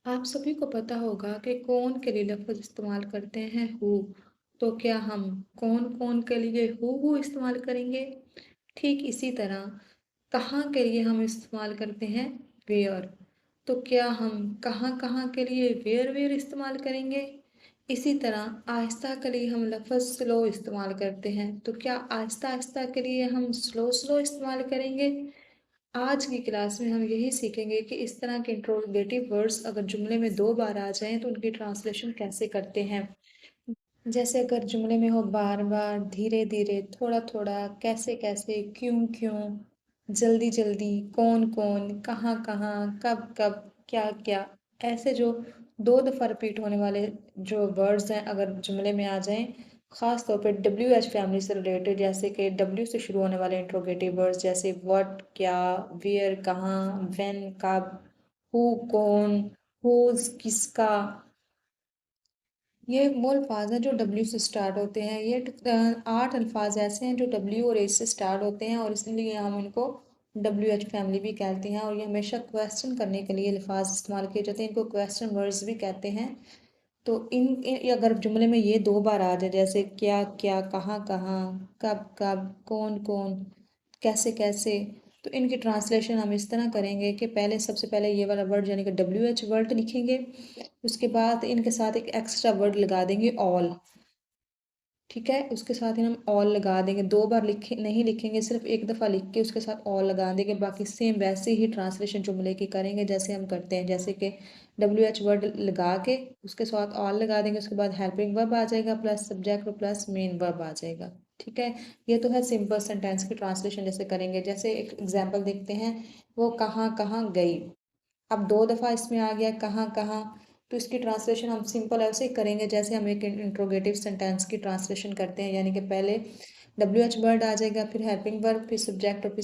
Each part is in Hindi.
आप सभी को पता होगा कि कौन के लिए लफ्ज़ इस्तेमाल करते हैं हु। तो क्या हम कौन कौन के लिए हु इस्तेमाल करेंगे? ठीक इसी तरह कहाँ के लिए हम इस्तेमाल करते हैं वेयर। तो क्या हम कहाँ कहाँ के लिए वेयर वेयर इस्तेमाल करेंगे? इसी तरह आहिस्ता के लिए हम लफ्ज़ स्लो इस्तेमाल करते हैं। तो क्या आहिस्ता आहिस्ता के लिए हम स्लो स्लो इस्तेमाल करेंगे? आज की क्लास में हम यही सीखेंगे कि इस तरह के इंट्रोगेटिव वर्ड्स अगर जुमले में 2 बार आ जाएं तो उनकी ट्रांसलेशन कैसे करते हैं। जैसे अगर जुमले में हो बार बार, धीरे धीरे, थोड़ा थोड़ा, कैसे कैसे, क्यों क्यों, जल्दी जल्दी, कौन कौन, कहाँ कहाँ, कब कब, क्या क्या, ऐसे जो 2 दफ़ा रिपीट होने वाले जो वर्ड्स हैं अगर जुमले में आ जाएं, ख़ास तौर पे WH फैमिली से रिलेटेड, जैसे कि W से शुरू होने वाले इंट्रोगेटिव वर्ड्स जैसे व्हाट क्या, वेयर कहाँ, व्हेन कब, हु कौन, हुज किसका, ये वो अल्फाज हैं जो डब्ल्यू से स्टार्ट होते हैं। ये 8 अल्फाज ऐसे हैं जो डब्ल्यू और एच से स्टार्ट होते हैं और इसलिए हम इनको WH फैमिली भी कहते हैं और ये हमेशा क्वेश्चन करने के लिए अल्फाज इस्तेमाल किए जाते हैं। इनको क्वेश्चन वर्ड्स भी कहते हैं। तो अगर जुमले में ये 2 बार आ जाए जैसे क्या क्या, कहाँ कहाँ, कब कब, कौन कौन, कैसे कैसे, तो इनकी ट्रांसलेशन हम इस तरह करेंगे कि पहले सबसे पहले ये वाला वर्ड यानी कि WH वर्ड लिखेंगे। उसके बाद इनके साथ एक एक्स्ट्रा वर्ड लगा देंगे ऑल। ठीक है, उसके साथ ही हम ऑल लगा देंगे। 2 बार लिखे नहीं लिखेंगे, सिर्फ एक दफ़ा लिख के उसके साथ ऑल लगा देंगे। बाकी सेम वैसे ही ट्रांसलेशन जुमले की करेंगे जैसे हम करते हैं। जैसे कि WH वर्ड लगा के उसके साथ ऑल लगा देंगे, उसके बाद हेल्पिंग वर्ब आ जाएगा plus subject plus main verb आ जाएगा। ठीक है, ये तो है सिंपल सेंटेंस की ट्रांसलेशन जैसे करेंगे। जैसे एक एग्जाम्पल देखते हैं, वो कहाँ कहाँ गई। अब 2 दफ़ा इसमें आ गया कहाँ कहाँ, तो इसकी ट्रांसलेशन हम सिंपल ऐसे ही करेंगे जैसे हम एक इंट्रोगेटिव सेंटेंस की ट्रांसलेशन करते हैं। यानी कि पहले WH वर्ड आ जाएगा, फिर हेल्पिंग वर्ब, फिर सब्जेक्ट और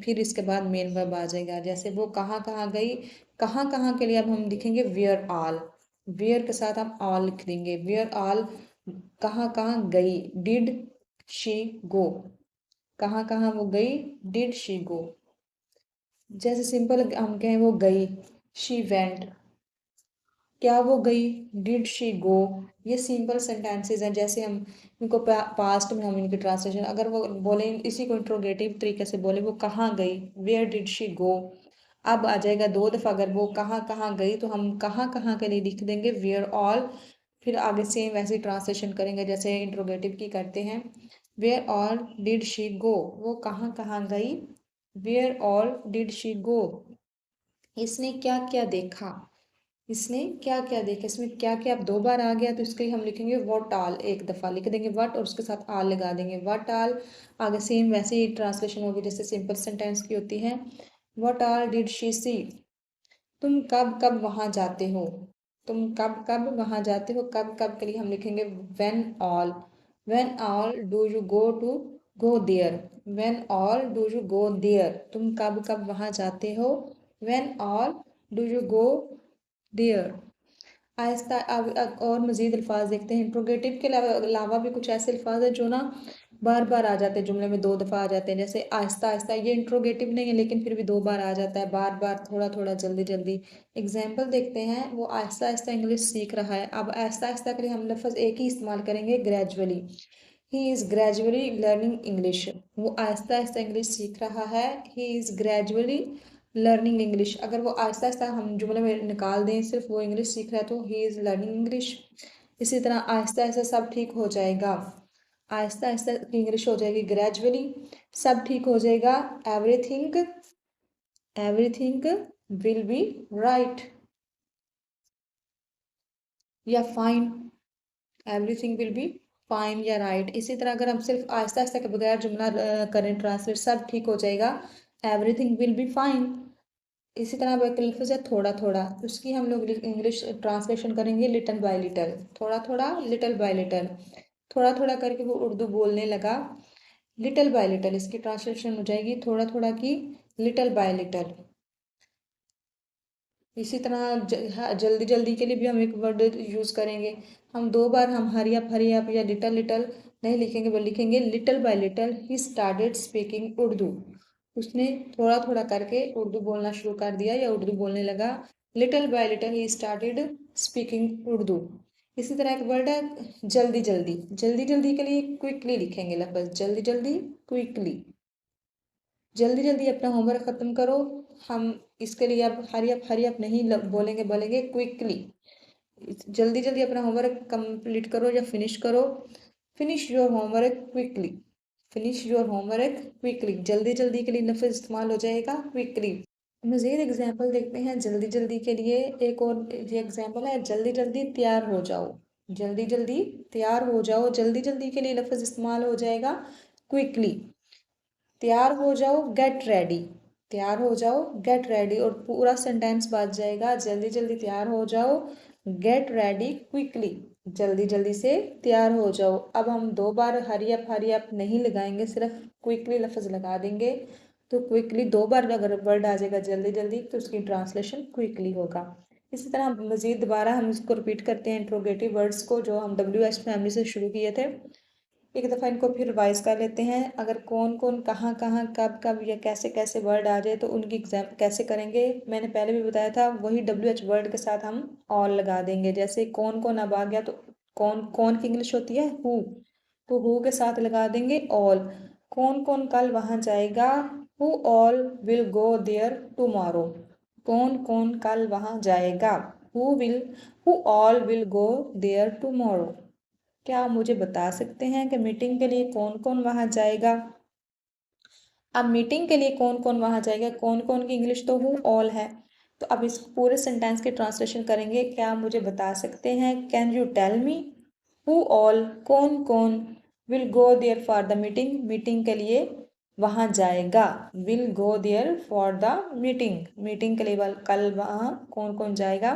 फिर इसके बाद मेन वर्ब आ जाएगा। जैसे वो कहाँ कहाँ गई, कहाँ कहाँ के लिए अब हम लिखेंगे वेयर ऑल। वेयर के साथ हम ऑल लिख देंगे, वेयर ऑल कहाँ कहाँ गई, डिड शी गो, कहाँ कहाँ वो गई, डिड शी गो। जैसे सिंपल हम कहें वो गई, शी वेंट, क्या वो गई, डिड शी गो। ये सिंपल सेंटेंसेस हैं। जैसे हम इनको पास्ट में हम इनकी ट्रांसलेशन अगर वो बोले इसी को इंट्रोगेटिव तरीके से बोले वो कहाँ गई, वेयर डिड शी गो। अब आ जाएगा 2 दफ़ा अगर वो कहाँ कहाँ गई तो हम कहाँ कहाँ के लिए लिख देंगे वेयर ऑल। फिर आगे सेम वैसे ही ट्रांसलेशन करेंगे जैसे इंट्रोगेटिव की करते हैं। Where all did she go, वो कहाँ कहाँ गई, where all did she go. इसने क्या क्या देखा, इसने क्या क्या देखा, इसमें क्या क्या अब 2 बार आ गया तो इसके लिए हम लिखेंगे व्हाट ऑल। एक दफ़ा लिख देंगे व्हाट और उसके साथ ऑल लगा देंगे, व्हाट ऑल। आगे सेम वैसे ही ट्रांसलेशन होगी जैसे सिंपल सेंटेंस की होती है। व्हाट ऑल डिड शी सी, तुम कब कब वहाँ जाते हो, तुम कब कब वहाँ जाते हो। कब कब के लिए हम लिखेंगे when all, when all do you go to go there, when all do you go there, तुम कब कब वहाँ जाते हो, when all do you go there. आहिस्ता अब और मज़ीद अल्फाज देखते हैं। इंट्रोगेटिव के अलावा भी कुछ ऐसे अल्फाज हैं जो ना बार बार आ जाते हैं, जुमले में 2 दफ़ा आ जाते हैं। जैसे आहिस्ता आहिस्ता, ये इंट्रोगेटिव नहीं है लेकिन फिर भी 2 बार आ जाता है, बार बार, थोड़ा थोड़ा, जल्दी जल्दी। एग्जाम्पल देखते हैं, वो आहिस्ता आहिस्ता इंग्लिश सीख रहा है। अब आहिस्ता आहिस्ता के लिए हम लफ्ज़ एक ही इस्तेमाल करेंगे, gradually. He is gradually learning English, वो आहिस्ता आहिस्ता इंग्लिश सीख रहा है। He is gradually learning English, अगर वो आहिस्ता आहिस्ता हम जुमले में निकाल दें सिर्फ वो इंग्लिश सीख रहा है तो ही इज़ लर्निंग इंग्लिश। इसी तरह आहिस्ता आहिस्ता सब ठीक हो जाएगा, आहिस्ता आहिस्ता की इंग्लिश हो जाएगी ग्रेजुअली। सब ठीक हो जाएगा, everything, everything will be right, या fine, everything will be fine या राइट। इसी तरह अगर हम सिर्फ आहिस्ता आहिस्ता के बगैर जुमला करें ट्रांसलेट, सब ठीक हो जाएगा, एवरीथिंग विल बी फाइन। इसी तरह अब एक लफ्ज़ है थोड़ा थोड़ा, उसकी हम लोग इंग्लिश ट्रांसलेशन करेंगे लिटल बाय लिटल, थोड़ा थोड़ा, लिटल बाय लिटल। थोड़ा थोड़ा करके वो उर्दू बोलने लगा, लिटल बाय लिटल इसकी ट्रांसलेशन हो जाएगी थोड़ा थोड़ा की लिटल बाय लिटल। इसी तरह जल्दी जल्दी के लिए भी हम एक वर्ड यूज़ करेंगे। हम 2 बार हम हरी अप या लिटल लिटल नहीं लिखेंगे, बल्कि लिखेंगे लिटल बाय लिटल ही स्टार्टेड स्पीकिंग उर्दू, उसने थोड़ा थोड़ा करके उर्दू बोलना शुरू कर दिया या उर्दू बोलने लगा। लिटिल बाय लिटिल ही स्टार्टेड स्पीकिंग उर्दू। इसी तरह एक वर्ड है जल्दी जल्दी। जल्दी जल्दी के लिए क्विकली लिखेंगे लफ्ज, जल्दी जल्दी क्विकली। जल्दी जल्दी अपना होमवर्क खत्म करो। हम इसके लिए अब हरी अप नहीं बोलेंगे, बोलेंगे क्विकली। जल्दी जल्दी अपना होमवर्क कंप्लीट करो या फिनिश करो। Finish your homework quickly. Finish your homework quickly, जल्दी जल्दी के लिए लफ्ज इस्तेमाल हो जाएगा क्विकली। मज़ीद एग्जाम्पल देखते हैं जल्दी जल्दी के लिए। एक और ये एग्जाम्पल है जल्दी जल्दी तैयार हो जाओ। जल्दी जल्दी तैयार हो जाओ, जल्दी जल्दी के लिए लफ्ज इस्तेमाल हो जाएगा क्विकली। तैयार हो जाओ गेट रेडी। तैयार हो जाओ गेट रेडी, और पूरा सेंटेंस बच जाएगा जल्दी जल्दी तैयार हो जाओ, गेट रेडी क्विकली। जल्दी जल्दी से तैयार हो जाओ। अब हम 2 बार हरी अप नहीं लगाएंगे, सिर्फ क्विकली लफ्ज लगा देंगे। तो क्विकली 2 बार अगर वर्ड आ जाएगा जल्दी जल्दी तो उसकी ट्रांसलेशन क्विकली होगा। इसी तरह मज़ीद दोबारा हम इसको रिपीट करते हैं इंट्रोगेटिव वर्ड्स को जो हम WH फैमिली से शुरू किए थे। एक दफ़ा इनको फिर रिवाइज कर लेते हैं। अगर कौन कौन कहाँ कहाँ कब कब या कैसे कैसे वर्ड आ जाए तो उनकी एग्जाम कैसे करेंगे, मैंने पहले भी बताया था। वही WH वर्ड के साथ हम ऑल लगा देंगे। जैसे कौन कौन अब आ गया तो कौन कौन की इंग्लिश होती है हु, तो हु के साथ लगा देंगे ऑल। कौन कौन कल वहाँ जाएगा, who all will go there tomorrow. कौन कौन कल वहाँ जाएगा, who all will go there tomorrow. क्या आप मुझे बता सकते हैं कि मीटिंग के लिए कौन कौन वहाँ जाएगा। अब मीटिंग के लिए कौन कौन वहाँ जाएगा, कौन कौन की इंग्लिश तो हु ऑल है। तो अब इस पूरे सेंटेंस के ट्रांसलेशन करेंगे। क्या आप मुझे बता सकते हैं, can you tell me who all, कौन कौन, will go there for the meeting, meeting के लिए वहाँ जाएगा। Will go there for the meeting, meeting के लिए कल वहाँ कौन कौन जाएगा।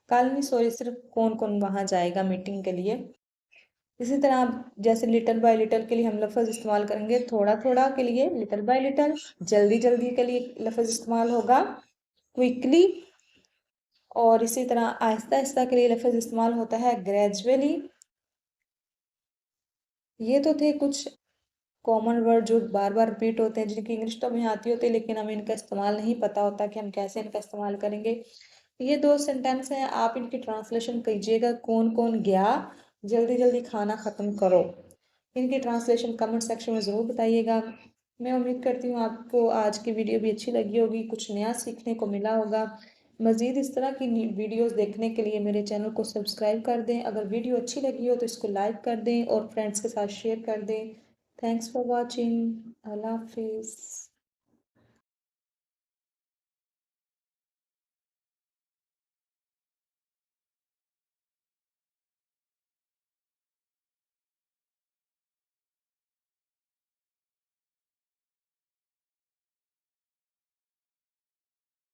कल नहीं सॉरी, सिर्फ कौन कौन वहाँ जाएगा मीटिंग के लिए। इसी तरह आप जैसे लिटिल बाय लिटिल के लिए हम लफ्ज़ इस्तेमाल करेंगे थोड़ा थोड़ा के लिए लिटिल बाय लिटिल। जल्दी जल्दी के लिए लफ्ज़ इस्तेमाल होगा क्विकली। और इसी तरह आहिस्ता आहिस्ता के लिए लफ्ज़ इस्तेमाल होता है ग्रेजुअली। ये तो थे कुछ कॉमन वर्ड जो बार बार रिपीट होते हैं, जिनकी इंग्लिश तो हमें आती होती है लेकिन हमें इनका इस्तेमाल नहीं पता होता कि हम कैसे इनका इस्तेमाल करेंगे। ये 2 सेंटेंस हैं, आप इनकी ट्रांसलेशन कीजिएगा। कौन कौन गया, जल्दी जल्दी खाना ख़त्म करो। इनकी ट्रांसलेशन कमेंट सेक्शन में ज़रूर बताइएगा। मैं उम्मीद करती हूँ आपको आज की वीडियो भी अच्छी लगी होगी, कुछ नया सीखने को मिला होगा। मज़ीद इस तरह की वीडियोस देखने के लिए मेरे चैनल को सब्सक्राइब कर दें। अगर वीडियो अच्छी लगी हो तो इसको लाइक कर दें और फ्रेंड्स के साथ शेयर कर दें। Thanks for watching. अल्लाह हाफिज़।